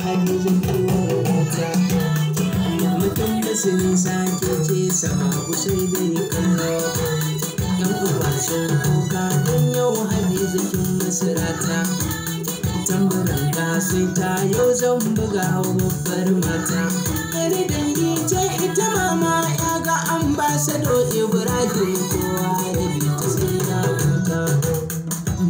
Hadiza kiwon mata. Mutum da sun sake ce sama ku sai dai kallo. Yan uwa sun koka don yau Hadiza kin masarata. Tamburan ka sai ta yau zan buga wa babbar mata. Yar dangi ce ita mama ya ga ambasado Ibrahim kowa ya bi ta sai na huta.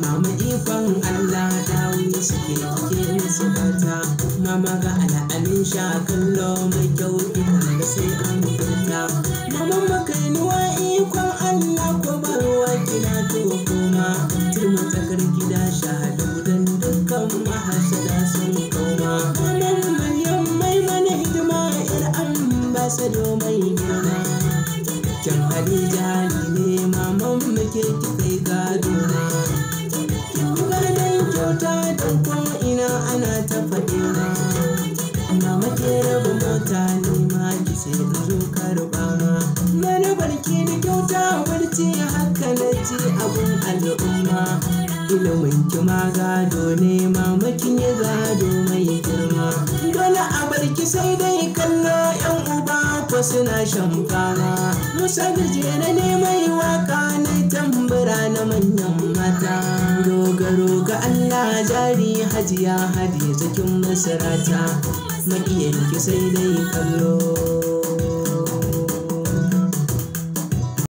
Mama ikon Allah dawi suke kike musu bata. Mama ga al'amin sha kallo mai kyau idan da sai an furta. Mama makainuwa ikon Allah ko barwa kina to koma. Turma tsakar gida shahadu dan dukkan mahasada sun koma. Maman Maryam mai mana hidima yar ambasado mai girma. Kyan Hadija ne maman muke kikai gado na. Kyauta don ko ina ana ta faɗi na. Mama ke raba mota ne ma ki sai in zo karɓa ma. Mana barki da kyauta barci haka na ci abun al'umma. Ilimin ki ma gado ne mama kin yi gado mai girma. Dole a barki sai dai kallo yan uba ko suna shan fama. Musa gajere ne mai waka na tambura na manyan mata. Dogaro ga Allah jari Hajiya Hadiza kin masarata. Maƙiyanki sai dai kallo.